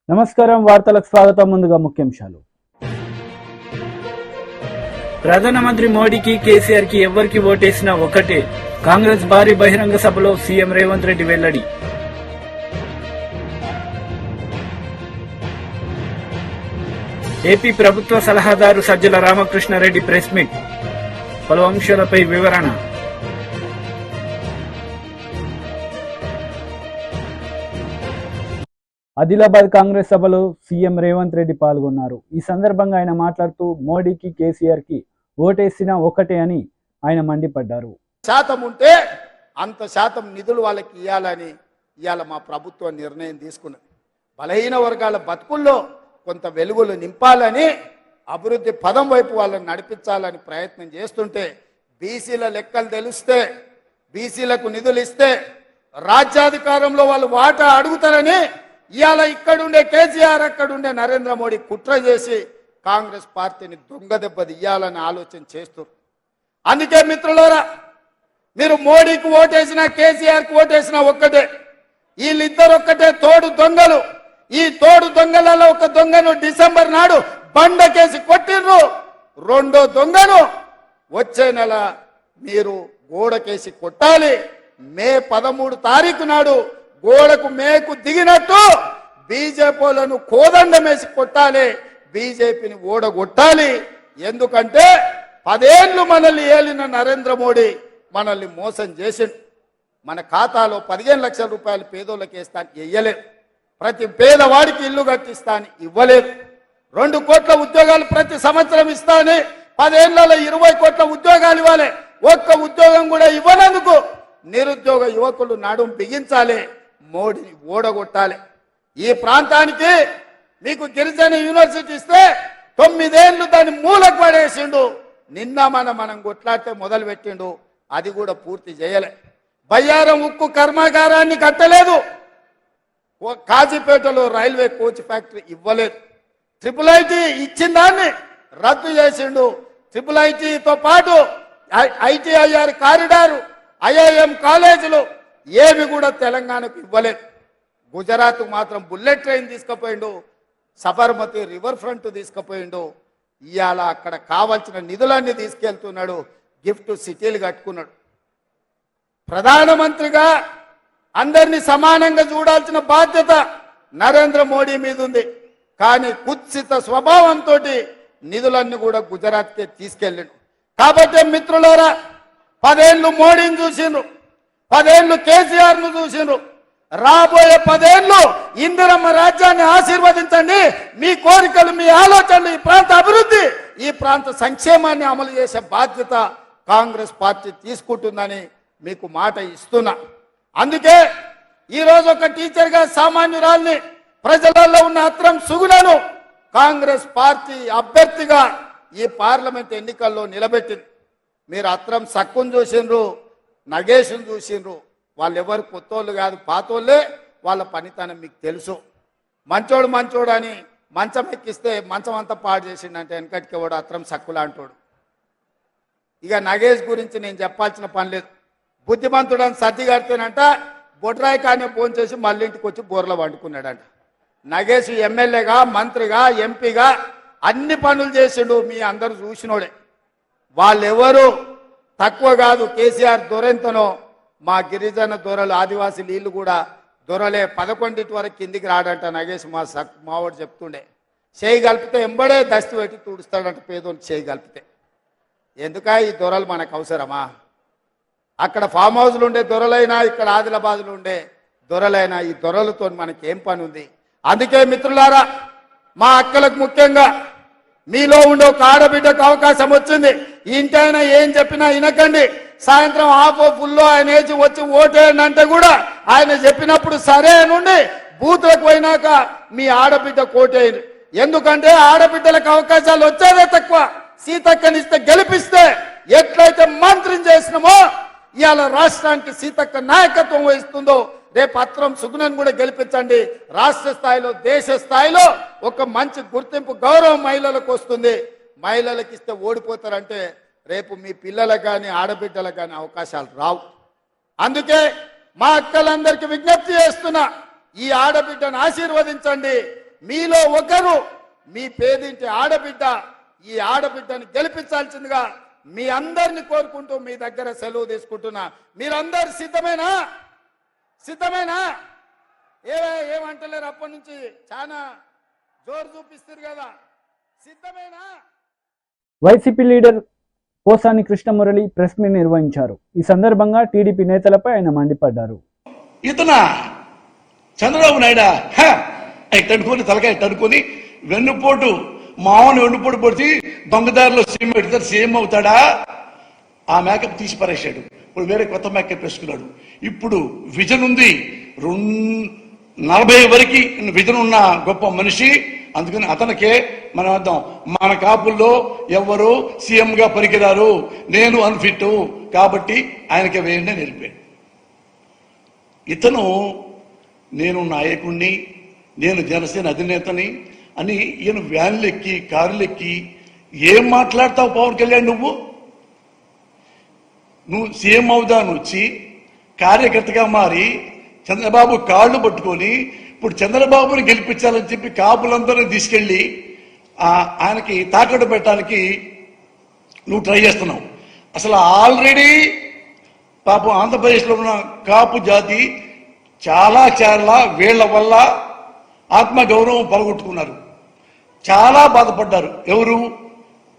నమస్కారం వార్తలకు స్వాగతం. ముందుగా ముఖ్యాంశాలు. ప్రధానమంత్రి మోడీకి కేసీఆర్ కి ఎవరికి ఓటేసినా ఒకటే. కాంగ్రెస్ భారీ బహిరంగ సభలో సీఎం రేవంత్ రెడ్డి వెల్లడి. ఏపీ ప్రభుత్వ సలహాదారు సజ్జల రామకృష్ణారెడ్డి ప్రెస్ మీట్. పలు అంశాలపై వివరణ. ఆదిలాబాద్ కాంగ్రెస్ సభలో సీఎం రేవంత్ రెడ్డి పాల్గొన్నారు. ఈ సందర్భంగా ఆయన మాట్లాడుతూ మోడీకి కేసీఆర్ కి ఓటేసినా ఒకటే అని ఆయన మండిపడ్డారు. శాతం ఉంటే అంత శాతం నిధులు వాళ్ళకి ఇవ్వాలని ఇవాళ మా ప్రభుత్వం నిర్ణయం తీసుకున్నది. బలహీన వర్గాల బతుకుల్లో కొంత వెలుగులు నింపాలని, అభివృద్ధి పదం వైపు వాళ్ళని నడిపించాలని ప్రయత్నం చేస్తుంటే, బీసీల లెక్కలు తెలిస్తే, బీసీలకు నిధులు ఇస్తే రాజ్యాధికారంలో వాళ్ళు వాటా అడుగుతారని ఇవాళ ఇక్కడుండే కేసీఆర్, అక్కడుండే నరేంద్ర మోడీ కుట్ర చేసి కాంగ్రెస్ పార్టీని దొంగ దెబ్బ తీయాలని ఆలోచన చేస్తారు. అందుకే మిత్రులారా, మీరు మోడీకి ఓటేసినా కేసీఆర్కి ఓటేసినా ఒక్కటే. వీళ్ళిద్దరు ఒక్కటే తోడు దొంగలు. ఈ తోడు దొంగలలో ఒక దొంగను డిసెంబర్ నాడు బండకేసి కొట్టిర్రు. రెండో దొంగను వచ్చే నెల మీరు గోడకేసి కొట్టాలి. మే 13 తారీఖు నాడు గోడకు మేకు దిగినట్టు బీజేపీలను కోదండమేసి కొట్టాలి. బీజేపీని ఓడగొట్టాలి. ఎందుకంటే 10 ఏళ్ళు మనల్ని ఏలిన నరేంద్ర మోడీ మనల్ని మోసం చేసిండు. మన ఖాతాలో 15 లక్షల రూపాయలు పేదోళ్ళకి వేస్తాను ఇవ్వలేదు. ప్రతి పేదవాడికి ఇల్లు కట్టిస్తాను ఇవ్వలేదు. 2 కోట్ల ఉద్యోగాలు ప్రతి సంవత్సరం ఇస్తాను. 10 ఏళ్లలో 20 కోట్ల ఉద్యోగాలు ఇవ్వాలి. ఒక్క ఉద్యోగం కూడా ఇవ్వనందుకు నిరుద్యోగ యువకులు నడుం బిగించాలి. మోడీని ఓడగొట్టాలి. ఈ ప్రాంతానికి మీకు గిరిజన యూనివర్సిటీ ఇస్తే 9 ఏళ్ళు దాన్ని మూలకు పడేసిండు. నిన్న మనం కొట్లాడితే మొదలు పెట్టిండు, అది కూడా పూర్తి చేయలే. బయ్యారం ఉక్కు కర్మాగారాన్ని కట్టలేదు. కాజీపేటలో రైల్వే కోచ్ ఫ్యాక్టరీ ఇవ్వలేదు. ట్రిపుల్ ఐటీ ఇచ్చిన దాన్ని రద్దు చేసిండు. ట్రిపుల్ ఐటీతో పాటు ఐటీఐఆర్ కారిడారు, ఐఐఎం కాలేజీలు ఏమి కూడా తెలంగాణకు ఇవ్వలేదు. గుజరాత్ మాత్రం బుల్లెట్ ట్రైన్ తీసుకుపోయిండు, సబర్మతి రివర్ ఫ్రంట్ తీసుకుపోయిండు. ఇవాళ అక్కడ కావాల్సిన నిధులన్నీ తీసుకెళ్తున్నాడు. గిఫ్ట్ సిటీలు కట్టుకున్నాడు. ప్రధానమంత్రిగా అందరినీ సమానంగా చూడాల్సిన బాధ్యత నరేంద్ర మోడీ మీద ఉంది. కానీ కుత్సిత స్వభావంతో నిధులన్నీ కూడా గుజరాత్కే తీసుకెళ్ళిండు. కాబట్టి మిత్రులారా, 10 ఏళ్ళు మోడీని చూసిండ్రు, 10 ఏళ్ళు కేసీఆర్ను చూసిండ్రు. రాబోయే 10 ఏళ్ళు ఇందిరమ్మ రాజ్యాన్ని ఆశీర్వదించండి. మీ కోరికలు, మీ ఆలోచనలు, ఈ ప్రాంత అభివృద్ధి, ఈ ప్రాంత సంక్షేమాన్ని అమలు చేసే బాధ్యత కాంగ్రెస్ పార్టీ తీసుకుంటుందని మీకు మాట ఇస్తున్నా. అందుకే ఈరోజు ఒక టీచర్గా సామాన్యురాల్ని, ప్రజలలో ఉన్న అత్రం సుగుణను కాంగ్రెస్ పార్టీ అభ్యర్థిగా ఈ పార్లమెంట్ ఎన్నికల్లో నిలబెట్టింది. మీరు అత్రం సక్కును చూసిండ్రు, నగేష్ను చూసిండ్రు. వాళ్ళు ఎవరు కొత్తోళ్ళు కాదు, పాతోళ్ళే. వాళ్ళ పనితనం మీకు తెలుసు. మంచోడు అని మంచం ఎక్కిస్తే మంచం అంతా పాడు చేసిండంటే వెనకటికి వాడు అత్రం సక్కులా అంటాడు. ఇక నగేష్ గురించి నేను చెప్పాల్సిన పని లేదు. బుద్ధిమంతుడని సర్ది కడితేనంట బొడ్రాయి కానీ ఫోన్ చేసి మళ్ళీ ఇంటికి వచ్చి బోర్లో వండుకున్నాడంట. నగేష్ ఎమ్మెల్యేగా, మంత్రిగా, ఎంపీగా అన్ని పనులు చేసిండు. మీ అందరూ చూసినోడే. వాళ్ళెవరు తక్కువ కాదు. కేసీఆర్ దొరెంతనో మా గిరిజన దొరలు, ఆదివాసీ నీళ్ళు కూడా దొరలే. 11 వరకు కిందికి రాడంట నగేష్. మావాడు చెప్తుండే. చేయి కలిపితే ఎంబడే దస్తు పెట్టి తుడుస్తాడంట పేదోని చేయి కలిపితే. ఎందుక ఈ దొరలు మనకు అవసరమా? అక్కడ ఫామ్ హౌస్లు ఉండే దొరలైనా, ఇక్కడ ఆదిలాబాద్లో ఉండే దొరలైనా, ఈ దొరలతో మనకేం పని ఉంది? అందుకే మిత్రులారా, మా అక్కలకు ముఖ్యంగా మీలో ఉండే ఒక ఆడబిడ్డకు అవకాశం వచ్చింది. ఇంటైనా ఏం చెప్పినా వినకండి. సాయంత్రం హాఫ్ ఫుల్లో ఆయన వేసి వచ్చి ఓటేయండి అంటే కూడా ఆయన చెప్పినప్పుడు సరే నుండి బూత్లకు పోయినాక మీ ఆడబిడ్డ కోటేయండి. ఎందుకంటే ఆడబిడ్డలకు అవకాశాలు వచ్చేదే తక్కువ. సీతక్కనిస్తే గెలిపిస్తే ఎట్లయితే మంత్రిని చేసినామో ఇవాళ రాష్ట్రానికి సీతక్క నాయకత్వం వహిస్తుందో, రేపు అత్రం సుగుణను కూడా గెలిపించండి. రాష్ట్ర స్థాయిలో, దేశ స్థాయిలో ఒక మంచి గుర్తింపు, గౌరవం మహిళలకు వస్తుంది. మహిళలకు ఇస్తే ఓడిపోతారంటే రేపు మీ పిల్లలకు కానీ ఆడబిడ్డలకు కానీ అవకాశాలు రావు. అందుకే మా అక్కలందరికీ విజ్ఞప్తి చేస్తున్నా, ఈ ఆడబిడ్డను ఆశీర్వదించండి. మీలో ఒకరు మీ పేదింటి ఆడబిడ్డ. ఈ ఆడబిడ్డని గెలిపించాల్సిందిగా మీ అందరిని కోరుకుంటూ మీ దగ్గర సెలవు తీసుకుంటున్నా. మీరందరు సిద్ధమేనా? సిద్ధమేనా? ఏమంటలేరు? అప్పటి నుంచి చాలా జోరు చూపిస్తారు కదా. సిద్ధమేనా? YCP leader Posani Krishnamurali press meet నిర్వహించారు. ఈ సందర్భంగా టీడీపీ నేతలపై ఆయన మండిపడ్డారు. ఇతన చంద్రబాబు నాయుడా తడుకొని తలకాయ తడుకొని వెన్నుపోటు మామూలు వెన్నుపోటు పొడిచి దొంగదారిలో సీఎం పెడతారు. సీఎం అవుతాడా? ఆ మేకప్ తీసి పరేశాడు. ఇప్పుడు వేరే కొత్త మేకప్ వేసుకున్నాడు. ఇప్పుడు విజన్ ఉంది, 40 వరకు విజన్ ఉన్న గొప్ప మనిషి. అందుకని అతనికే మనం అర్థం, మన కాపుల్లో ఎవరు సీఎం గా పనికిరారు, నేను అన్ఫిట్ కాబట్టి ఆయనకే వేయండి అని వెళ్ళిపోయాడు. ఇతను నేను నాయకుణ్ణి, నేను జనసేన అధినేతని అని ఈయన వ్యాన్లెక్కి కారులెక్కి ఏం మాట్లాడతావు పవన్ కళ్యాణ్? నువ్వు సీఎం అవుదాను వచ్చి కార్యకర్తగా మారి చంద్రబాబు కాళ్ళు పట్టుకొని ఇప్పుడు చంద్రబాబుని గెలిపించాలని చెప్పి కాపులందరినీ తీసుకెళ్లి ఆయనకి తాకట్టు పెట్టడానికి నువ్వు ట్రై చేస్తున్నావు. అసలు ఆల్రెడీ పాపం ఆంధ్రప్రదేశ్లో ఉన్న కాపు జాతి చాలా వీళ్ల వల్ల ఆత్మగౌరవం పలగొట్టుకున్నారు, చాలా బాధపడ్డారు. ఎవరు?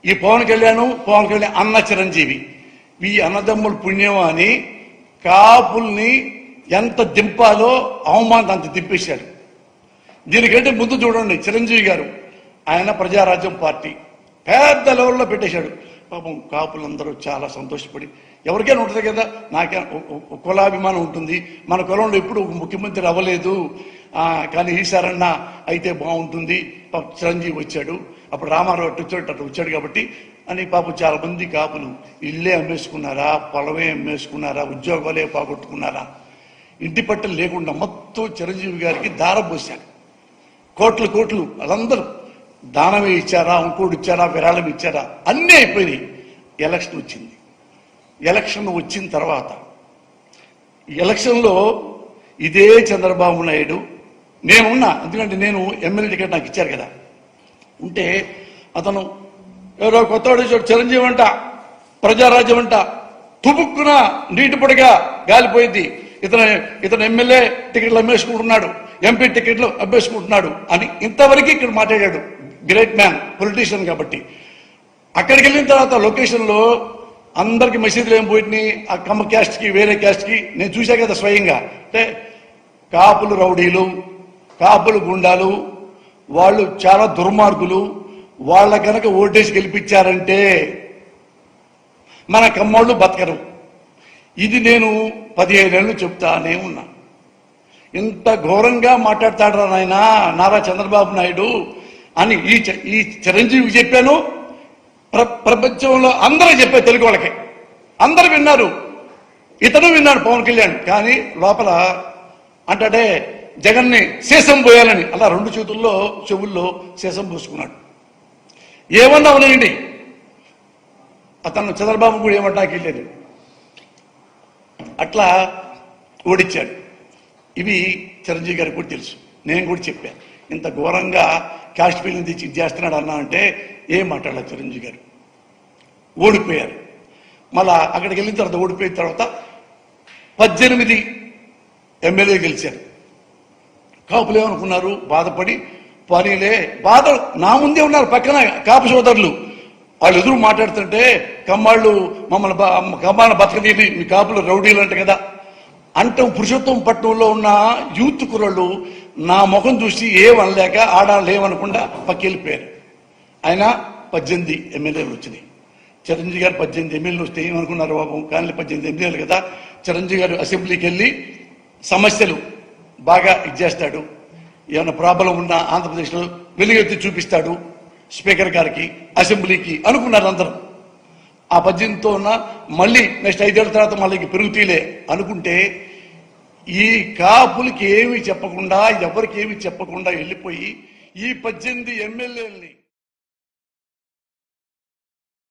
ఈ పవన్ కళ్యాణ్ అన్న చిరంజీవి. ఈ అన్నదమ్ముల పుణ్యం అని కాపుల్ని ఎంత దింపాలో అవమానం అంత దింపేశాడు. దీనికంటే ముందు చూడండి, చిరంజీవి గారు ఆయన ప్రజారాజ్యం పార్టీ పెద్ద లెవెల్లో పెట్టేశాడు. పాపం కాపులందరూ చాలా సంతోషపడి, ఎవరికైనా ఉంటుంది కదా, నాకే కులాభిమానం ఉంటుంది, మన కులంలో ఎప్పుడు ముఖ్యమంత్రి అవ్వలేదు కానీ ఈసారన్నా అయితే బాగుంటుంది. చిరంజీవి వచ్చాడు, అప్పుడు రామారావు అటు వచ్చాడు కాబట్టి అని పాపం చాలా మంది కాపులు ఇల్లే అమ్మేసుకున్నారా, పొలమే అమ్మేసుకున్నారా, ఉద్యోగాలే పోగొట్టుకున్నారా, ఇంటి పట్టలు లేకుండా మొత్తం చిరంజీవి గారికి దారం పోశాడు. కోట్లు వాళ్ళందరూ దానమే ఇచ్చారా, ఇంకోటి ఇచ్చారా, విరాళం ఇచ్చారా, అన్నీ అయిపోయినాయి. ఎలక్షన్ వచ్చింది. ఎలక్షన్ వచ్చిన తర్వాత ఎలక్షన్లో ఇదే చంద్రబాబు నాయుడు నేనున్నా, ఎందుకంటే నేను ఎమ్మెల్యే టికెట్ నాకు ఇచ్చారు కదా, ఉంటే అతను ఎవరో కొత్తవాడు చిరంజీవి అంట, ప్రజారాజ్యం అంట, తుపుక్కున నీటి పొడిగా గాలిపోయింది, ఇతను ఎమ్మెల్యే టికెట్లు అమ్మేసుకుంటున్నాడు, ఎంపీ టికెట్లు అమ్మేసుకుంటున్నాడు అని ఇంతవరకు ఇక్కడ మాట్లాడాడు. గ్రేట్ మ్యాన్, పొలిటీషియన్ కాబట్టి. అక్కడికి వెళ్ళిన తర్వాత లొకేషన్లో అందరికి మెసేజ్లు ఏం పోయినాయి, ఆ కమ్మ క్యాస్ట్కి వేరే క్యాస్ట్కి నేను చూసా కదా స్వయంగా. అంటే కాపులు రౌడీలు, కాపులు గుండాలు, వాళ్ళు చాలా దుర్మార్గులు, వాళ్ళ కనుక ఓటేసి గెలిపించారంటే మన కమ్మోళ్ళు బతకరు. ఇది నేను 15 ఏళ్ళు చెప్తానే ఉన్నా. ఇంత ఘోరంగా మాట్లాడతాడు నాయన నారా చంద్రబాబు నాయుడు అని ఈ చిరంజీవికి చెప్పాను, ప్రపంచంలో అందరూ చెప్పారు, తెలుగు వాళ్ళకి అందరూ విన్నారు, ఇతను విన్నాడు పవన్ కళ్యాణ్. కానీ లోపల అంటే జగన్ని శేషం పోయాలని అలా 2 చేతుల్లో చెవుల్లో శేషం పోసుకున్నాడు. ఏమన్నా ఉన్నాయండి, అతను చంద్రబాబు కూడా ఏమంటాకి వెళ్ళలేదు, అట్లా ఓడిచ్చాడు. ఇవి చిరంజీవి గారికి కూడా తెలుసు, నేను కూడా చెప్పాను. ఇంత ఘోరంగా క్యాస్ట్ ఫీలింగ్ తెచ్చి చేస్తున్నాడు అన్నా అంటే ఏం మాట్లాడలేదు. చిరంజీవి గారు ఓడిపోయారు. మళ్ళా అక్కడికి వెళ్ళిన తర్వాత ఓడిపోయిన తర్వాత 18 ఎమ్మెల్యే గెలిచారు. కాపులు ఏమనుకున్నారు, బాధపడి పనిలే బాధ నా ముందే ఉన్నారు పక్కన కాపు సోదరులు, వాళ్ళు ఎదురు మాట్లాడుతుంటే కమ్మాళ్ళు కమ్మాళ్ళ బతకదీని మీ కాపులు రౌడీలు అంట కదా అంటాం. పురుషోత్తం పట్టణంలో ఉన్న యూత్ కుర్రలు నా ముఖం చూసి ఏమనలేక ఆడాళ్ళు ఏమనకుండా పక్కెళ్ళిపోయారు. ఆయన 18 ఎమ్మెల్యేలు వచ్చినాయి. చిరంజీవి గారు 18 ఎమ్మెల్యేలు వస్తే ఏమనుకున్నారు బాబు, కానీ 18 ఎమ్మెల్యేలు కదా. చిరంజీవి గారు అసెంబ్లీకి వెళ్ళి సమస్యలు బాగా ఇచ్చేస్తాడు, ఏమైనా ప్రాబ్లం ఉన్నా ఆంధ్రప్రదేశ్లో వెలుగెత్తి చూపిస్తాడు స్పీకర్ గారికి, అసెంబ్లీకి అనుకున్నారు అందరూ. ఆ 18తో ఉన్న మళ్ళీ నెక్స్ట్ 5 ఏళ్ల తర్వాత మళ్ళీ పెరుగుతీలే అనుకుంటే ఈ కాపులకి ఏమి చెప్పకుండా, ఎవరికి ఏమి చెప్పకుండా వెళ్ళిపోయి ఈ 18 ఎమ్మెల్యేలని.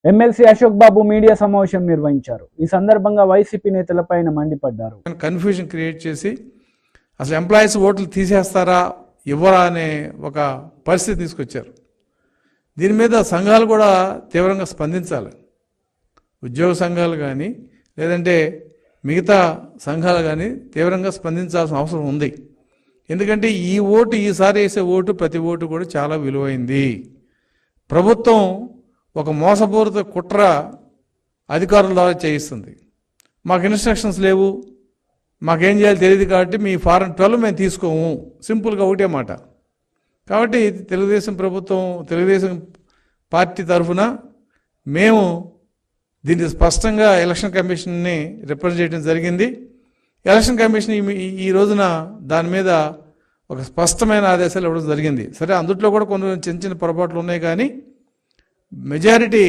ఎమ్మెల్సీ అశోక్ బాబు మీడియా సమావేశం నిర్వహించారు. ఈ సందర్భంగా వైసీపీ నేతలపై మండిపడ్డారు. కన్ఫ్యూజన్ క్రియేట్ చేసి అసలు ఎంప్లాయీస్ ఓట్లు తీసేస్తారా, ఇవ్వరా అనే ఒక పరిస్థితి తీసుకొచ్చారు. దీని మీద సంఘాలు కూడా తీవ్రంగా స్పందించాలి. ఉద్యోగ సంఘాలు కానీ లేదంటే మిగతా సంఘాలు కానీ తీవ్రంగా స్పందించాల్సిన అవసరం ఉంది. ఎందుకంటే ఈ ఓటు, ఈసారి వేసే ఓటు, ప్రతి ఓటు కూడా చాలా విలువైంది. ప్రభుత్వం ఒక మోసపూరిత కుట్ర అధికారుల ద్వారా చేయిస్తుంది. మాకు ఇన్స్ట్రక్షన్స్ లేవు, మాకేం చేయాలో తెలియదు కాబట్టి మీ ఫారం 12 మేము తీసుకోము, సింపుల్గా ఒకటే మాట. కాబట్టి తెలుగుదేశం ప్రభుత్వం, తెలుగుదేశం పార్టీ తరఫున మేము దీన్ని స్పష్టంగా ఎలక్షన్ కమిషన్ని రిప్రజెంట్ చేయడం జరిగింది. ఎలక్షన్ కమిషన్ ఈ రోజున దాని మీద ఒక స్పష్టమైన ఆదేశాలు ఇవ్వడం జరిగింది. సరే, అందుట్లో కూడా కొన్ని చిన్న చిన్న పొరపాట్లు ఉన్నాయి, కానీ మెజారిటీ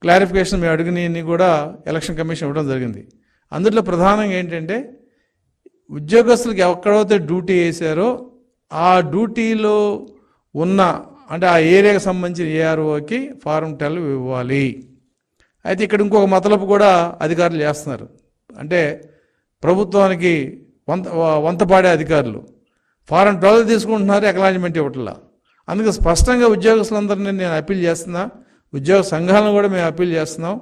క్లారిఫికేషన్ మేము అడిగినవి కూడా ఎలక్షన్ కమిషన్ ఇవ్వడం జరిగింది. అందులో ప్రధానంగా ఏంటంటే, ఉద్యోగస్తులకు ఎక్కడైతే డ్యూటీ వేశారో ఆ డ్యూటీలో ఉన్న, అంటే ఆ ఏరియాకి సంబంధించిన ఏఆర్ఓకి ఫారం 12 ఇవ్వాలి. అయితే ఇక్కడ ఇంకొక మతలబు కూడా అధికారులు చేస్తున్నారు. అంటే ప్రభుత్వానికి వంతపాడే అధికారులు ఫారం 12 తీసుకుంటున్నారు, అక్నాలెడ్జ్మెంట్ ఇవ్వట్లా. అందుకే స్పష్టంగా ఉద్యోగస్తులందరినీ నేను అప్పీల్ చేస్తున్నా, ఉద్యోగ సంఘాలను కూడా మేము అప్పీల్ చేస్తున్నాం.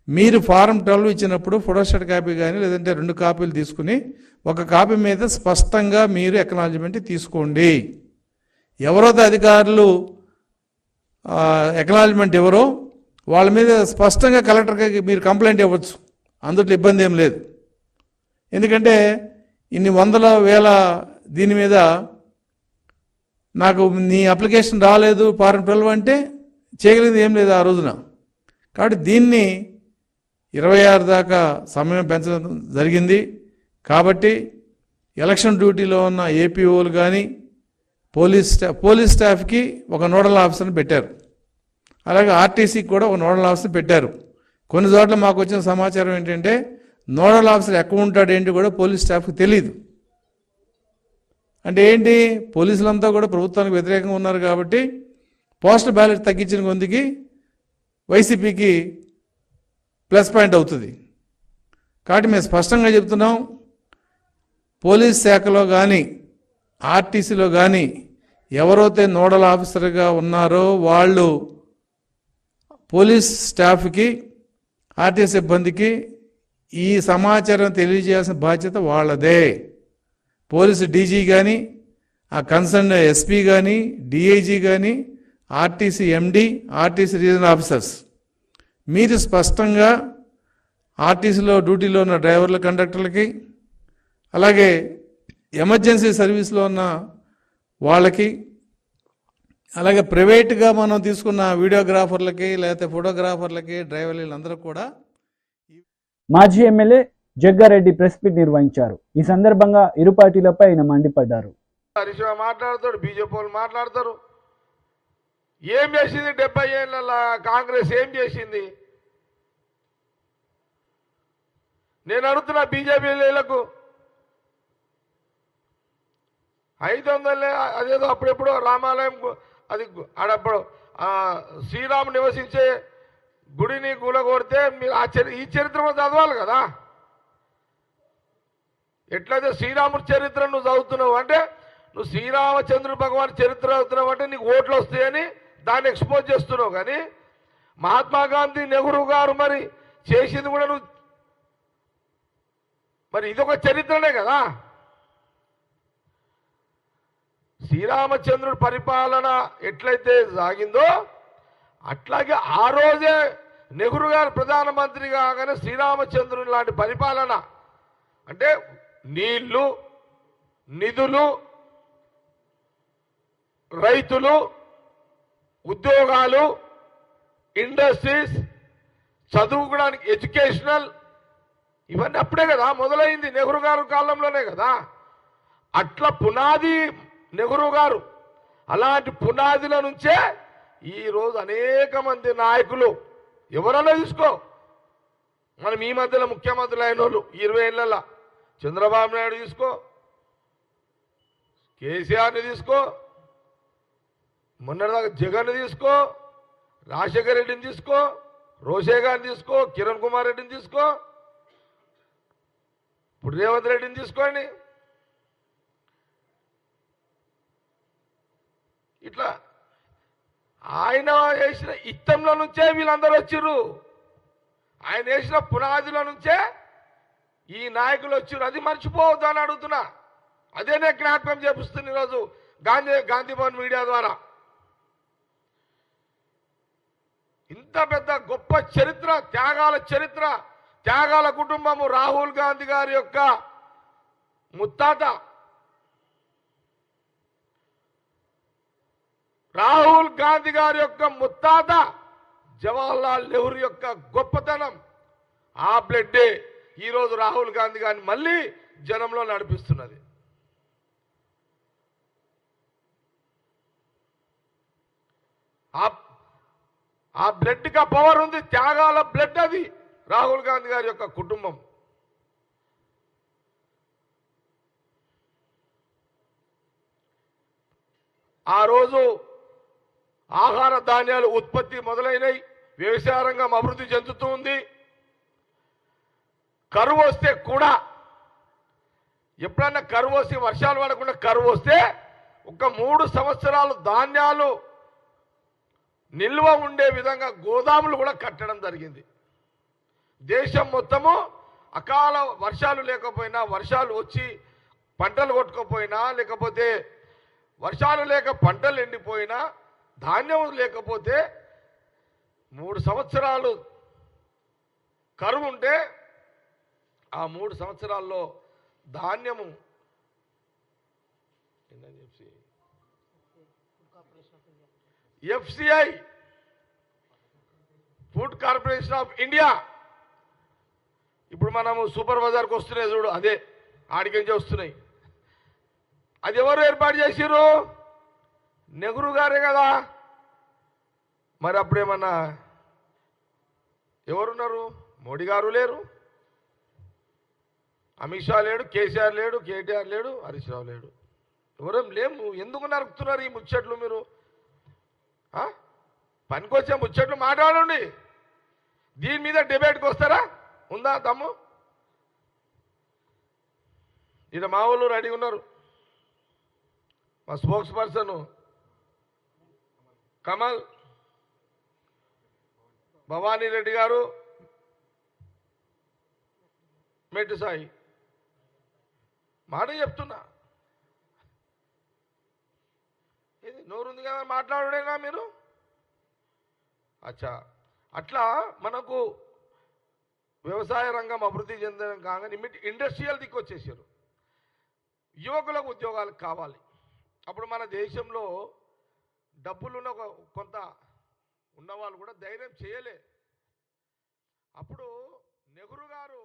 మీరు ఫారం 12 ఇచ్చినప్పుడు ఫోటోస్టాట్ కాపీ కానీ లేదంటే 2 కాపీలు తీసుకుని ఒక కాపీ మీద స్పష్టంగా మీరు అక్నాలెడ్జ్మెంట్ తీసుకోండి. ఎవరైతే అధికారులు అక్నాలెడ్జ్మెంట్ ఎవరో వాళ్ళ మీద స్పష్టంగా కలెక్టర్కి మీరు కంప్లైంట్ ఇవ్వచ్చు, అందులో ఇబ్బంది ఏం లేదు. ఎందుకంటే ఇన్ని వందల వేల దీని మీద నాకు నీ అప్లికేషన్ రాలేదు ఫారం 12 అంటే చేయగలిగింది ఏం లేదు ఆ రోజున. కాబట్టి దీన్ని 26 దాకా సమయం పెంచడం జరిగింది. కాబట్టి ఎలక్షన్ డ్యూటీలో ఉన్న ఏపీఓలు కానీ పోలీస్ స్టాఫ్కి ఒక నోడల్ ఆఫీసర్ని పెట్టారు. అలాగే ఆర్టీసీకి కూడా ఒక నోడల్ ఆఫీసర్ని పెట్టారు. కొన్ని చోట్ల మాకు వచ్చిన సమాచారం ఏంటంటే, నోడల్ ఆఫీసర్ ఎక్కడ ఉంటాడు ఏంటి కూడా పోలీస్ స్టాఫ్కి తెలియదు. అంటే ఏంటి, పోలీసులంతా కూడా ప్రభుత్వానికి వ్యతిరేకంగా ఉన్నారు కాబట్టి పోస్టల్ బ్యాలెట్ తగ్గించిన కొందికి వైసీపీకి ప్లస్ పాయింట్ అవుతుంది. కాబట్టి మేము స్పష్టంగా చెప్తున్నాం, పోలీస్ శాఖలో కానీ ఆర్టీసీలో కానీ ఎవరైతే నోడల్ ఆఫీసర్గా ఉన్నారో వాళ్ళు పోలీస్ స్టాఫ్కి, ఆర్టీసీ సిబ్బందికి ఈ సమాచారం తెలియజేయాల్సిన బాధ్యత వాళ్ళదే. పోలీసు డీజీ కానీ, ఆ కన్సర్న్ ఎస్పీ కానీ, డిఐజీ కానీ, ఆర్టీసీ ఎండి, ఆర్టీసీ రీజనల్ ఆఫీసర్స్ మీరు స్పష్టంగా ఆర్టీసీలో డ్యూటీలో ఉన్న డ్రైవర్ల, కండక్టర్లకి, అలాగే ఎమర్జెన్సీ సర్వీస్లో ఉన్న వాళ్ళకి, అలాగే ప్రైవేట్గా మనం తీసుకున్న వీడియోగ్రాఫర్లకి లేకపోతే ఫోటోగ్రాఫర్లకి, డ్రైవర్లు, వీళ్ళందరూ కూడా. మాజీ ఎమ్మెల్యే జగ్గారెడ్డి ప్రెస్ మీట్ నిర్వహించారు. ఈ సందర్భంగా ఇరు పార్టీలపై ఆయన మండిపడ్డారు. హరీష్ మాట్లాడతాడు, బీజేపీ వాళ్ళు మాట్లాడతారు. ఏం చేసింది 70 ఏళ్ళ కాంగ్రెస్? ఏం చేసింది? నేను అడుగుతున్నా బీజేపీలకు 500 అదేదో అప్పుడెప్పుడో రామాలయం, అది ఆడప్పుడు శ్రీరాముడు నివసించే గుడిని కూలగొడితే మీరు ఈ చరిత్ర కూడా చదవాలి కదా. ఎట్లయితే శ్రీరాముడి చరిత్ర నువ్వు చదువుతున్నావు అంటే, నువ్వు శ్రీరామచంద్రుడు భగవాన్ చరిత్ర చదువుతున్నావు అంటే నీకు ఓట్లు వస్తాయని దాన్ని ఎక్స్పోజ్ చేస్తున్నావు. కానీ మహాత్మా గాంధీ, నెహ్రూ గారు మరి చేసింది కూడా నువ్వు, మరి ఇదొక చరిత్రనే కదా. శ్రీరామచంద్రుడి పరిపాలన ఎట్లయితే సాగిందో అట్లాగే ఆ రోజే నెహ్రూ గారు ప్రధానమంత్రి కాగానే శ్రీరామచంద్రుని లాంటి పరిపాలన అంటే నీళ్లు, నిధులు, రైతులు, ఉద్యోగాలు, ఇండస్ట్రీస్, చదువుకోవడానికి ఎడ్యుకేషనల్, ఇవన్నీ అప్పుడే కదా మొదలైంది, నెహ్రూ గారు కాలంలోనే కదా. అట్లా పునాది నెహ్రూ గారు, అలాంటి పునాదిల నుంచే ఈరోజు అనేక మంది నాయకులు ఎవరన్నా తీసుకో, మనం ఈ మధ్యలో ముఖ్యమంత్రులు అయిన వాళ్ళు 20 ఏళ్ళ చంద్రబాబు నాయుడు తీసుకో, కేసీఆర్ని తీసుకో, మొన్నటిదాకా జగన్ తీసుకో, రాజశేఖర రెడ్డిని తీసుకో, రోషే గారిని తీసుకో, కిరణ్ కుమార్ రెడ్డిని తీసుకో, ఇప్పుడు రేవంత్ రెడ్డిని తీసుకోండి. ఇట్లా ఆయన వేసిన ఇత్తంలో నుంచే వీళ్ళందరూ వచ్చిర్రు. ఆయన వేసిన పునాదిలో నుంచే ఈ నాయకులు వచ్చిర్రు. అది మర్చిపోవద్దు అని అడుగుతున్నా. అదే నేను జ్ఞాపకం చేపిస్తున్నా ఈరోజు గాంధీ భవన్ మీడియా ద్వారా. ఇంత పెద్ద గొప్ప చరిత్ర, త్యాగాల కుటుంబము రాహుల్ గాంధీ గారి యొక్క ముత్తాత. రాహుల్ గాంధీ గారి యొక్క ముత్తాత జవహర్లాల్ నెహ్రూ యొక్క గొప్పతనం, ఆ బ్లడ్డే ఈరోజు రాహుల్ గాంధీ గారిని మళ్ళీ జనంలో నడిపిస్తున్నది. ఆ బ్లడ్కి ఆ పవర్ ఉంది, త్యాగాల బ్లడ్ అది రాహుల్ గాంధీ గారి యొక్క కుటుంబం. ఆ రోజు ఆహార ధాన్యాలు ఉత్పత్తి మొదలైనవి, వ్యవసాయ రంగం అభివృద్ధి చెందుతూ ఉంది. కరువు వస్తే కూడా, ఎప్పుడన్నా కరువు వస్తే, వర్షాలు పడకుండా కరువు వస్తే ఒక 3 సంవత్సరాలు ధాన్యాలు నిల్వ ఉండే విధంగా గోదాములు కూడా కట్టడం జరిగింది. దేశం మొత్తము అకాల వర్షాలు లేకపోయినా, వర్షాలు వచ్చి పంటలు కొట్టుకోపోయినా, లేకపోతే వర్షాలు లేక పంటలు ఎండిపోయినా, ధాన్యం లేకపోతే 3 సంవత్సరాలు కరువు ఉంటే ఆ 3 సంవత్సరాల్లో ధాన్యము FCI food corporation of India, ఇప్పుడు మనము సూపర్ బజార్కి వస్తున్నాయి చూడు, అదే ఆడికించి వస్తున్నాయి. అది ఎవరు ఏర్పాటు చేసిర్రు? నెహ్రూ గారే కదా. మరి అప్పుడేమన్నా ఎవరున్నారు? మోడీ గారు లేరు, అమిత్ షా లేడు, కేసీఆర్ లేడు, కేటీఆర్ లేడు, హరీష్ రావు లేడు, ఎవరేం లేము. ఎందుకు నరుకుతున్నారు ఈ ముచ్చట్లు? మీరు పనికొచ్చే ముచ్చట్లు మాట్లాడండి. దీని మీద డిబేట్కి వస్తారా? ఉందా తమ్ము? ఇది మా వాళ్ళు రెడీ ఉన్నారు. మా స్పోక్స్ పర్సన్ కమల్, భవానీ రెడ్డి గారు, మెట్టు సాయి. మాట చెప్తున్నా, ఇది నోరుంది కదా మాట్లాడేనా మీరు? అచ్చా, అట్లా మనకు వ్యవసాయ రంగం అభివృద్ధి చెందడం కాగానే ఇండస్ట్రియల్ దిక్కు వచ్చేసారు. యువకులకు ఉద్యోగాలు కావాలి. అప్పుడు మన దేశంలో డబ్బులున్న కొంత ఉన్నవాళ్ళు కూడా ధైర్యం చేయలే. అప్పుడు నెహ్రూ గారు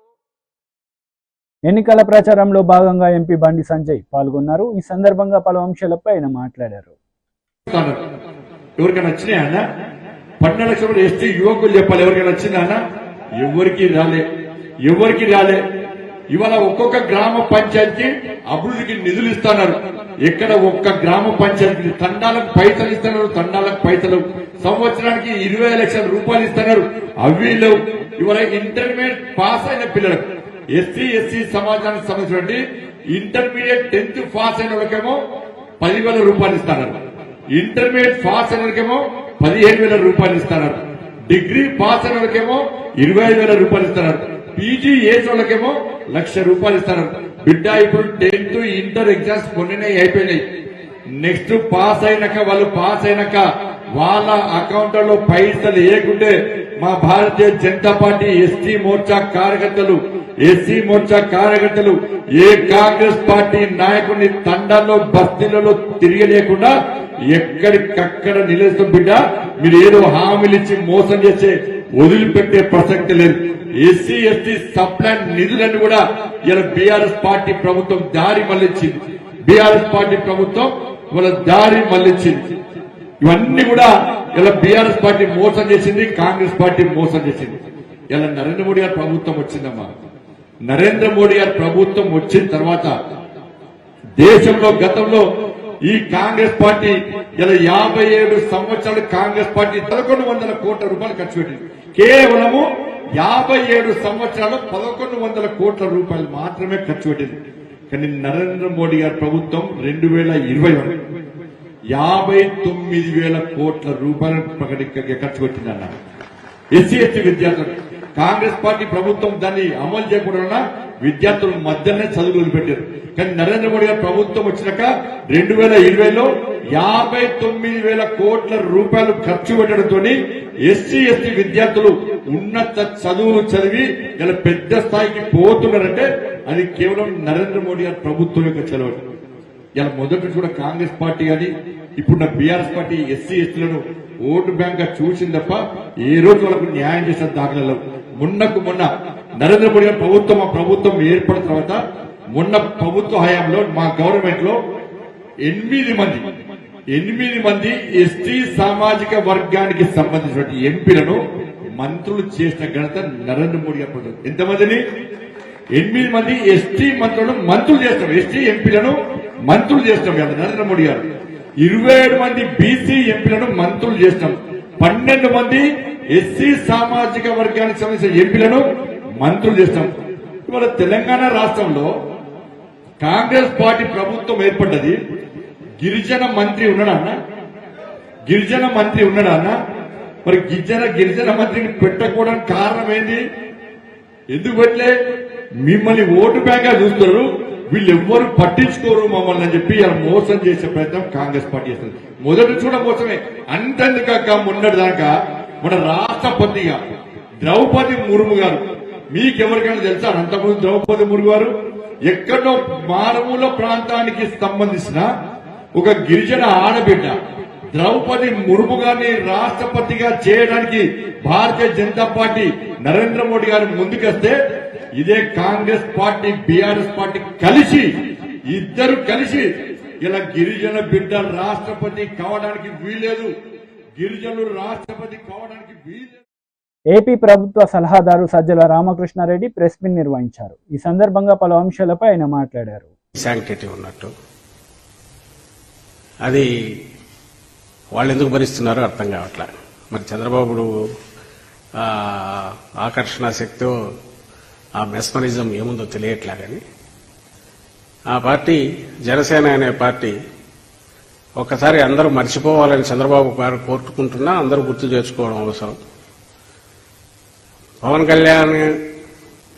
ఎన్నికల ప్రచారంలో భాగంగా ఎంపీ బండి సంజయ్ పాల్గొన్నారు. ఈ సందర్భంగా పలు అంశాలపై ఆయన మాట్లాడారు. ఎవరికైనా వచ్చినాయా అన్న? 12 లక్షలు ఎస్టీ యువకులు చెప్పాలి. ఎవరికైనా వచ్చిందా అన్న? ఎవరికి రాలే. ఇవాళ ఒక్కొక్క గ్రామ పంచాయతీ అభివృద్ధికి నిధులు ఇస్తున్నారు. ఎక్కడ ఒక్క గ్రామ పంచాయతీ తండాలకు పైసలు ఇస్తున్నారు. తండాలకు పైసలు సంవత్సరానికి 20 లక్షల రూపాయలు ఇస్తున్నారు. అవి లేవు. ఇవాళ ఇంటర్మీడియట్ పాస్ అయిన పిల్లలకు, ఎస్సీ సమాజానికి సంబంధించిన ఇంటర్మీడియట్ 10th పాస్ అయిన వాళ్ళకేమో 10,000 రూపాయలు ఇస్తున్నారు. ఇంటర్మీడియట్ పాస్ అయిన వాళ్ళకేమో 15,000 రూపాయలు ఇస్తున్నారు. డిగ్రీ పాస్ అయిన వాళ్ళకేమో 25,000 రూపాయలు ఇస్తున్నారు. పీజీ ఏజ్ వాళ్ళకేమో 1,00,000 రూపాయలు ఇస్తున్నారు. బిడ్డ ఇప్పుడు 10th ఇంటర్ ఎగ్జామ్స్ కొన్నినే అయిపోయినాయి. నెక్స్ట్ పాస్ అయినాక వాళ్ళ అకౌంట్లలో పైసలు వేయకుంటే మా భారతీయ జనతా పార్టీ ఎస్టీ మోర్చా కార్యకర్తలు, ఎస్సీ మోర్చా కార్యకర్తలు ఏ కాంగ్రెస్ పార్టీ నాయకుడిని తండాల్లో బస్తీలలో తిరగలేకుండా ఎక్కడికక్కడ నిలుస్తాం. బిడ్డ, మీరు ఏదో హామీలు ఇచ్చి మోసం చేసే వదిలిపెట్టే ప్రసక్తి లేదు. ఎస్సీ ఎస్టీ సప్లాన్ నిధులను కూడా ఇలా బీఆర్ఎస్ పార్టీ ప్రభుత్వం దారి మళ్లించింది. ఇవన్నీ కూడా ఇలా బీఆర్ఎస్ పార్టీ మోసం చేసింది, కాంగ్రెస్ పార్టీ మోసం చేసింది. ఇలా నరేంద్ర మోడీ గారి ప్రభుత్వం వచ్చిందమ్మా. నరేంద్ర మోడీ గారి ప్రభుత్వం వచ్చిన తర్వాత దేశంలో గతంలో ఈ కాంగ్రెస్ పార్టీ ఇలా 57 సంవత్సరాలు కాంగ్రెస్ పార్టీ 1,100 కోట్ల రూపాయలు ఖర్చు పెట్టింది. కేవలము 57 సంవత్సరాలు 1,100 కోట్ల రూపాయలు మాత్రమే ఖర్చు పెట్టింది. కానీ నరేంద్ర మోడీ గారి ప్రభుత్వం 2020 59,000 కోట్ల రూపాయలు ఖర్చు పెట్టిందన్నారు. ఎస్సీ ఎస్టీ విద్యార్థులు కాంగ్రెస్ పార్టీ ప్రభుత్వం దాన్ని అమలు చేయకుండా విద్యార్థులు మధ్యనే చదువులు పెట్టారు. కానీ నరేంద్ర మోడీ గారి ప్రభుత్వం వచ్చినాక 2020లో 59,000 కోట్ల రూపాయలు ఖర్చు పెట్టడంతో ఎస్సీ ఎస్టీ విద్యార్థులు ఉన్నత చదువులు చదివి ఇలా పెద్ద స్థాయికి పోతున్నారంటే అది కేవలం నరేంద్ర మోడీ గారి ప్రభుత్వం యొక్క చలవ. ఇలా మొదటి కూడా కాంగ్రెస్ పార్టీ కానీ ఇప్పుడున్న బీఆర్ఎస్ పార్టీ ఎస్సీ ఎస్టీలను ఓటు బ్యాంక్ గా చూసింది తప్ప ఏ రోజు వాళ్ళకు న్యాయం చేసిన దాఖలలో. మొన్న నరేంద్ర మోడీ గారి ప్రభుత్వం ఏర్పడిన తర్వాత మొన్న ప్రభుత్వ హయాంలో మా గవర్నమెంట్ లో 8 మంది ఎస్టీ సామాజిక వర్గానికి సంబంధించిన ఎంపీలను మంత్రులు చేసిన ఘనత నరేంద్ర మోడీ గారి ప్రభుత్వం. ఎంతమందిని? 8 మంది ఎస్టీ మంత్రులను మంత్రులు చేస్తాం, ఎస్టీ ఎంపీలను మంత్రులు చేస్తాం కదా నరేంద్ర మోడీ గారు. 27 మంది బీసీ ఎంపీలను మంత్రులు చేస్తాం. 12 మంది ఎస్సీ సామాజిక వర్గానికి సంబంధించిన ఎంపీలను మంత్రులు చేస్తాం. ఇవాళ తెలంగాణ రాష్ట్రంలో కాంగ్రెస్ పార్టీ ప్రభుత్వం ఏర్పడ్డది. గిరిజన మంత్రి ఉన్నాడన్నా? మరి గిరిజన మంత్రిని పెట్టకపోవడానికి కారణం ఏంటి? ఎందుకు పెట్టలే? మిమ్మల్ని ఓటు బ్యాంక్ గా చూస్తున్నారు, వీళ్ళెవ్వరు పట్టించుకోరు మమ్మల్ని అని చెప్పి ఇలా మోసం చేసే ప్రయత్నం కాంగ్రెస్ పార్టీ చేస్తుంది. మొదటి చూడ మోసమే. అంతెందుకాక మొన్నటిదాకా మన రాష్ట్రపతిగా ద్రౌపది ముర్ము గారు, మీకెవరికైనా తెలుసా? అంతకుముందు ద్రౌపది ముర్ము గారు ఎక్కడో మారుమూల ప్రాంతానికి సంబంధించిన ఒక గిరిజన ఆడబిడ్డ ద్రౌపది ముర్ము గారిని రాష్ట్రపతిగా చేయడానికి భారతీయ జనతా పార్టీ నరేంద్ర మోడీ గారు ముందుకొస్తే ఇదే కాంగ్రెస్ పార్టీ బీఆర్ఎస్ పార్టీ ఇద్దరు కలిసి ఇలా గిరిజన బిడ్డ రాష్ట్రపతి కావడానికి వీల్లేదు, గిరిజనులు రాష్ట్రపతి కావడానికి వీల్లేదు. ఏపీ ప్రభుత్వ సలహాదారు సజ్జల రామకృష్ణారెడ్డి ప్రెస్ మీట్ నిర్వహించారు. ఈ సందర్భంగా పలు అంశాలపై ఆయన మాట్లాడారు. శాంక్టిటీ ఉన్నట్టు అది వాళ్ళు ఎందుకు భరిస్తున్నారో అర్థం కావట్లే. మరి చంద్రబాబు ఆకర్షణ శక్తి, ఆ మెస్మరిజం ఏముందో తెలియట్లే. కానీ ఆ పార్టీ జనసేన అనే పార్టీ ఒక్కసారి అందరూ మర్చిపోవాలని చంద్రబాబు గారు కోరుకుంటున్నా అందరూ గుర్తు చేసుకోవడం అవసరం. పవన్ కళ్యాణ్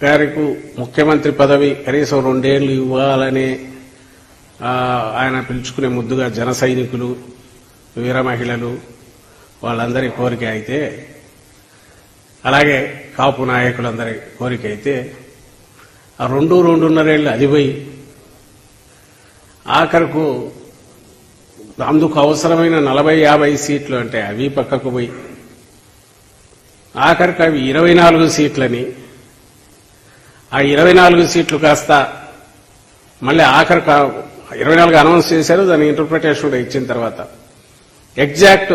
గారికి ముఖ్యమంత్రి పదవి కనీసం 2 ఏళ్లు ఇవ్వాలని ఆయన పిలుచుకునే ముద్దుగా జన సైనికులు, వీర మహిళలు వాళ్ళందరి కోరిక అయితే, అలాగే కాపు నాయకులందరి కోరిక అయితే, ఆ 2-2.5 ఏళ్ళు అదిపోయి ఆఖరకు అందుకు అవసరమైన 40-50 సీట్లు అంటే అవి పక్కకు పోయి ఆఖరికి అవి 24 సీట్లని, ఆ 24 సీట్లు కాస్త మళ్ళీ ఆఖరికి 24 అనౌన్స్ చేశారు. దాని ఇంటర్ప్రిటేషన్ కూడా ఇచ్చిన తర్వాత ఎగ్జాక్ట్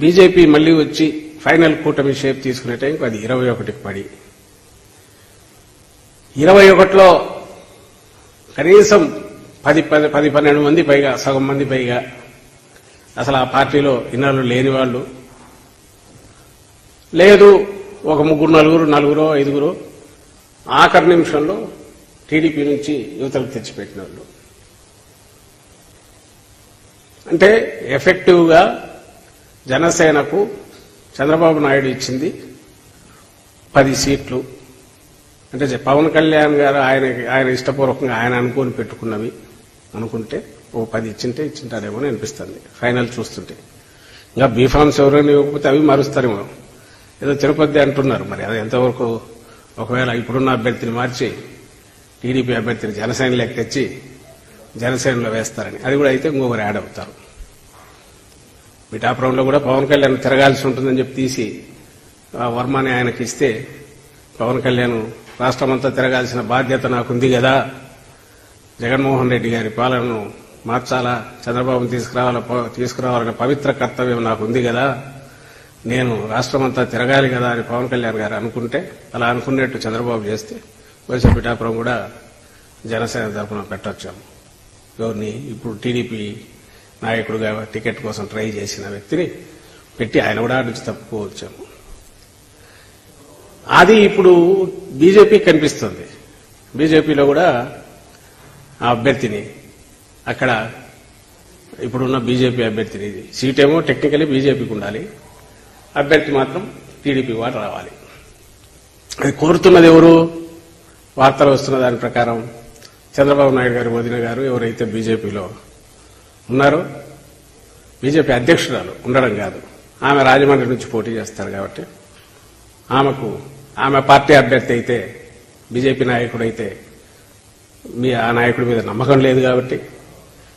బీజేపీ మళ్లీ వచ్చి ఫైనల్ కూటమి షేప్ తీసుకునే టైంకి అది 21కి పడి 21లో కనీసం 10-12 మంది పైగా, సగం మంది పైగా అసలు ఆ పార్టీలో ఇన్నాళ్ళు లేని వాళ్ళు లేదు, ఒక 3-4, 5 ఆఖరి నిమిషంలో టీడీపీ నుంచి యువతలకు తెచ్చిపెట్టిన వాళ్ళు. అంటే ఎఫెక్టివ్ గా జనసేనకు చంద్రబాబు నాయుడు ఇచ్చింది 10 సీట్లు. అంటే పవన్ కళ్యాణ్ గారు ఆయన ఇష్టపూర్వకంగా ఆయన అనుకుని పెట్టుకున్నవి అనుకుంటే ఓ 10 ఇచ్చింటారేమో అని అనిపిస్తుంది ఫైనల్ చూస్తుంటే. ఇంకా బీఫామ్స్ ఎవరైనా ఇవ్వకపోతే అవి మారుస్తారేమో. ఏదో తిరుపతి అంటున్నారు, మరి అది ఎంతవరకు ఒకవేళ ఇప్పుడున్న అభ్యర్థిని మార్చి టీడీపీ అభ్యర్థిని జనసేనలోకి తెచ్చి జనసేనలో వేస్తారని, అది కూడా అయితే ఇంకొకరు యాడ్ అవుతారు. పిఠాపురంలో కూడా పవన్ కళ్యాణ్ తిరగాల్సి ఉంటుందని చెప్పి తీసి వర్మని ఆయనకి ఇస్తే పవన్ కళ్యాణ్ రాష్ట్రమంతా తిరగాల్సిన బాధ్యత నాకుంది కదా, జగన్మోహన్ రెడ్డి గారి పాలనను మార్చాలా, చంద్రబాబును తీసుకురావాలనే పవిత్ర కర్తవ్యం నాకుంది కదా, నేను రాష్ట్రమంతా తిరగాలి కదా అని పవన్ కళ్యాణ్ గారు అనుకుంటే, అలా అనుకున్నట్టు చంద్రబాబు చేస్తే బహుశా పిఠాపురం కూడా జనసేన తరఫున పెట్టొచ్చాము. ఎవరిని ఇప్పుడు టీడీపీ నాయకుడుగా టికెట్ కోసం ట్రై చేసిన వ్యక్తిని పెట్టి ఆయన కూడా నుంచి తప్పుకోవచ్చాము. అది ఇప్పుడు బీజేపీ కనిపిస్తుంది. బీజేపీలో కూడా ఆ అభ్యర్థిని అక్కడ ఇప్పుడున్న బీజేపీ అభ్యర్థిని. ఇది సీటేమో టెక్నికలీ బీజేపీకి ఉండాలి, అభ్యర్థి మాత్రం టీడీపీ వాడు రావాలి. అది కోరుతున్నది ఎవరు? వార్తలు వస్తున్న దాని ప్రకారం చంద్రబాబు నాయుడు గారు, వదిన గారు ఎవరైతే బీజేపీలో ఉన్నారో, బీజేపీ అధ్యక్షురాలు ఉండడం కాదు, ఆమె రాజమండ్రి నుంచి పోటీ చేస్తారు కాబట్టి ఆమె పార్టీ అభ్యర్థి అయితే, బీజేపీ నాయకుడు అయితే ఆ నాయకుడి మీద నమ్మకం లేదు కాబట్టి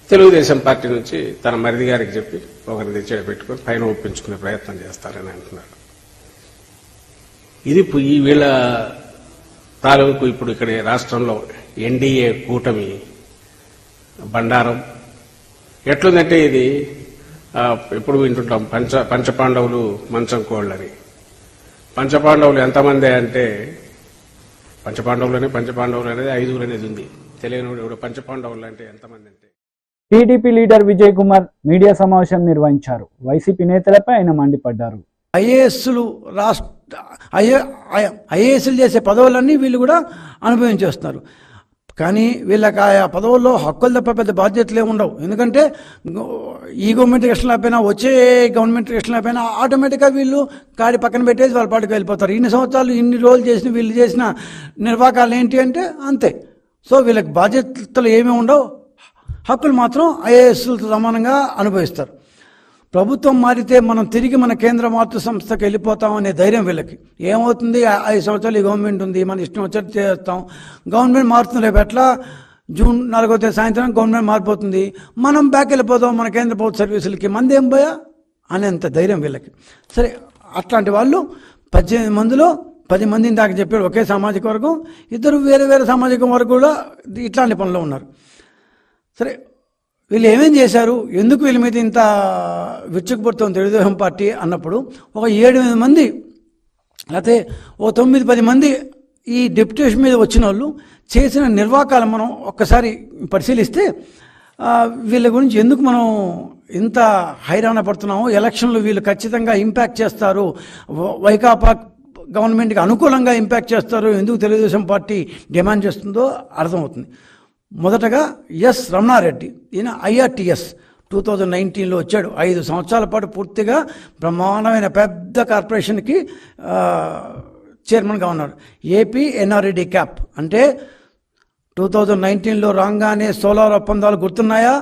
తెలుగుదేశం పార్టీ నుంచి తన మరిది గారికి చెప్పి ఒకరిని తెచ్చేట పెట్టుకుని పైన ఒప్పించుకునే ప్రయత్నం చేస్తారని అంటున్నారు. ఇది ఈ వీళ్ళ తాలూకు ఇప్పుడు ఇక్కడ రాష్ట్రంలో ఎన్డీఏ కూటమి బండారం ఎట్లుందంటే, ఇది ఎప్పుడు వింటుంటాం పంచపాండవులు మంచం కోళ్ళని. పంచపాండవులు ఎంతమంది అంటే, పంచపాండవులు అనేది 5 అనేది ఉంది. తెలియని పంచపాండవులు అంటే ఎంతమంది అంటే, TDP leader Vijay Kumar media సమావేశం నిర్వహించారు. వైసీపీ నేతలపై ఆయన మండిపడ్డారు. ఐఏఎస్లు చేసే పదవులన్నీ వీళ్ళు కూడా అనుభవించేస్తున్నారు. కానీ వీళ్ళకి ఆ పదవుల్లో హక్కులు తప్ప పెద్ద బాధ్యతలే ఉండవు. ఎందుకంటే ఈ గవర్నమెంట్ ఎలక్షన్ అయిపోయినా, వచ్చే గవర్నమెంట్ ఎలక్షన్ అయిపోయినా ఆటోమేటిక్గా వీళ్ళు కాడి పక్కన పెట్టేసి వాళ్ళ పాటికి వెళ్ళిపోతారు. ఇన్ని సంవత్సరాలు ఇన్ని రోజులు చేసిన వీళ్ళు చేసిన నిర్వాకాలు ఏంటి అంటే అంతే. సో వీళ్ళకి బాధ్యతలు ఏమీ ఉండవు, హక్కులు మాత్రం ఐఏఎస్లతో సమానంగా అనుభవిస్తారు. ప్రభుత్వం మారితే మనం తిరిగి మన కేంద్ర మాతృ సంస్థకి వెళ్ళిపోతామనే ధైర్యం వీళ్ళకి. ఏమవుతుంది, 5 సంవత్సరాలు ఈ గవర్నమెంట్ ఉంది, మన ఇష్టం వచ్చేది చేస్తాం. గవర్నమెంట్ మారుతుంది, రేపు ఎట్లా జూన్ 4వ తేదీ సాయంత్రం గవర్నమెంట్ మారిపోతుంది, మనం బ్యాక్ వెళ్ళిపోతాం మన కేంద్ర ప్రభుత్వ సర్వీసులకి, మంది ఏం పోయా అనేంత ధైర్యం వీళ్ళకి. సరే, అట్లాంటి వాళ్ళు 18 మందిలో 10 మందిని దాకా చెప్పాడు ఒకే సామాజిక వర్గం, 2 వేరే వేరే సామాజిక వర్గం కూడా ఇట్లాంటి పనిలో ఉన్నారు. సరే, వీళ్ళు ఏమేం చేశారు, ఎందుకు వీళ్ళ మీద ఇంత విచ్చుకుపడుతుంది తెలుగుదేశం పార్టీ అన్నప్పుడు, ఒక 7-8 మంది లేకపోతే ఓ 9-10 మంది ఈ డెప్యుటేషన్ మీద వచ్చిన వాళ్ళు చేసిన నిర్వాకాలు మనం ఒక్కసారి పరిశీలిస్తే వీళ్ళ గురించి ఎందుకు మనం ఇంత హైరాణ పడుతున్నాము, ఎలక్షన్లు వీళ్ళు ఖచ్చితంగా ఇంపాక్ట్ చేస్తారు, వైకాపా గవర్నమెంట్కి అనుకూలంగా ఇంపాక్ట్ చేస్తారు, ఎందుకు తెలుగుదేశం పార్టీ డిమాండ్ చేస్తుందో అర్థమవుతుంది. మొదటగా ఎస్ రమణారెడ్డి, ఈయన ఐఆర్టీఎస్ 2019లో వచ్చాడు. 5 సంవత్సరాల పాటు పూర్తిగా బ్రహ్మాండమైన పెద్ద కార్పొరేషన్కి చైర్మన్గా ఉన్నాడు. ఏపీ ఎన్ఆర్ఈడి క్యాప్ అంటే 2019లో రాగానే సోలార్ ఒప్పందాలు గుర్తున్నాయా?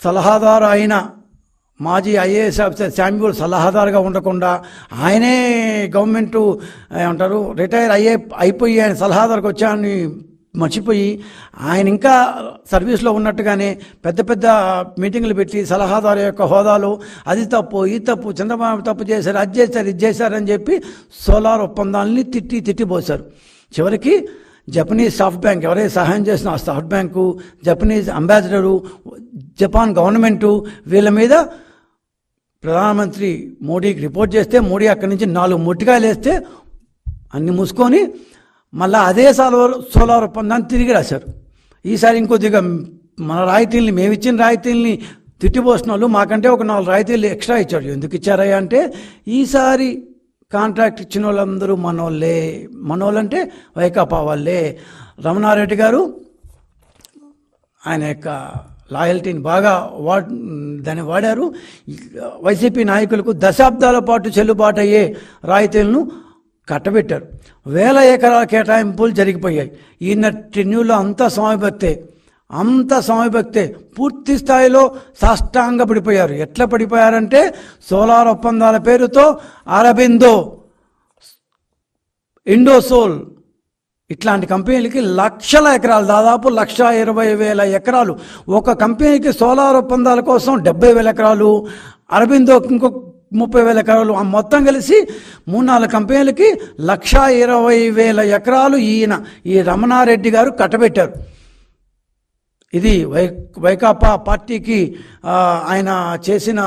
సలహాదారు అయిన మాజీ ఐఏఎస్ ఆఫీసర్ శామ్యూల్ సలహాదారుగా ఉండకుండా ఆయనే గవర్నమెంటు ఏమంటారు రిటైర్ అయిపోయి ఆయన సలహాదారుకు వచ్చాయని మర్చిపోయి ఆయన ఇంకా సర్వీస్లో ఉన్నట్టుగానే పెద్ద పెద్ద మీటింగులు పెట్టి సలహాదారు యొక్క హోదాలో అది తప్పు ఈ తప్పు, చంద్రబాబు తప్పు చేశారు, అది చేశారు ఇది చేశారని చెప్పి సోలార్ ఒప్పందాలని తిట్టిపోశారు. చివరికి జపనీస్ సాఫ్ట్ బ్యాంక్ ఎవరైతే సహాయం చేసిన ఆ soft bank, Japanese ambassador, Japan government వీళ్ళ మీద ప్రధానమంత్రి మోడీకి రిపోర్ట్ చేస్తే మోడీ అక్కడి నుంచి 4 మొట్టికాయలు వేస్తే అన్ని మూసుకొని మళ్ళీ అదే సోలార్ ఒప్పందాన్ని తిరిగి రాశారు. ఈసారి ఇంకొద్దిగా మన రాయితీల్ని, మేమిచ్చిన రాయితీల్ని తిట్టిపోసిన వాళ్ళు మాకంటే ఒక 4 రాయితీలు ఎక్స్ట్రా ఇచ్చాడు. ఎందుకు ఇచ్చారయ్యా అంటే, ఈసారి కాంట్రాక్ట్ ఇచ్చిన వాళ్ళందరూ మనోళ్ళంటే వైకాపా వాళ్ళే. రమణారెడ్డి గారు ఆయన యొక్క లాయల్టీని బాగా దాన్ని వాడారు. వైసీపీ నాయకులకు దశాబ్దాల పాటు చెల్లుబాటు అయ్యే రాయితీలను కట్టబెట్టారు. 1000 ఎకరాల కేటాయింపులు జరిగిపోయాయి. ఈయన టెన్యూలో అంతా స్వామి భక్తే పూర్తి స్థాయిలో సాష్టాంగ పడిపోయారు. ఎట్లా పడిపోయారంటే, సోలార్ ఒప్పందాల పేరుతో అరబిందో, ఇండోసోల్ ఇట్లాంటి కంపెనీలకి లక్షల ఎకరాలు, దాదాపు 1,20,000 ఎకరాలు, ఒక కంపెనీకి సోలార్ ఒప్పందాల కోసం 70,000 ఎకరాలు, అరబిందోకి ఇంకొక 30,000 ఎకరాలు, మొత్తం కలిసి 3-4 కంపెనీలకి 1,20,000 ఎకరాలు ఈ రమణారెడ్డి గారు కట్టబెట్టారు. ఇది వైకాపా పార్టీకి ఆయన చేసిన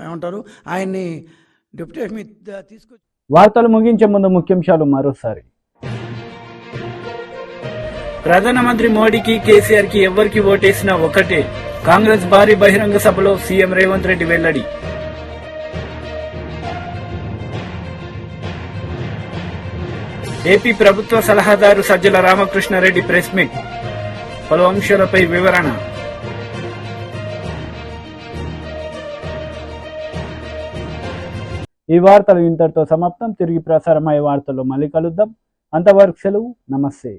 ఏమంటారు, ఆయన్ని డిప్యూటేషన్ మీద తీసుకొచ్చి. వార్తలు ముగించే ముందు ముఖ్యాంశాలు మరోసారి. ప్రధానమంత్రి మోడీకి, కేసీఆర్ కి ఎవరికి ఓటేసినా ఒకటే. కాంగ్రెస్ భారీ బహిరంగ సభలో సీఎం రేవంత్ రెడ్డి వెల్లడి. ఏపీ ప్రభుత్వ సలహాదారు సజ్జల రామకృష్ణారెడ్డి ప్రెస్ మీట్, పలు అంశాలపై వివరణ. ఈ వార్తలు ఇంతటితో సమాప్తం. తిరిగి ప్రసారమయ్యే వార్తల్లో మళ్ళీ కలుద్దాం. అంతవరకు సెలవు. నమస్తే.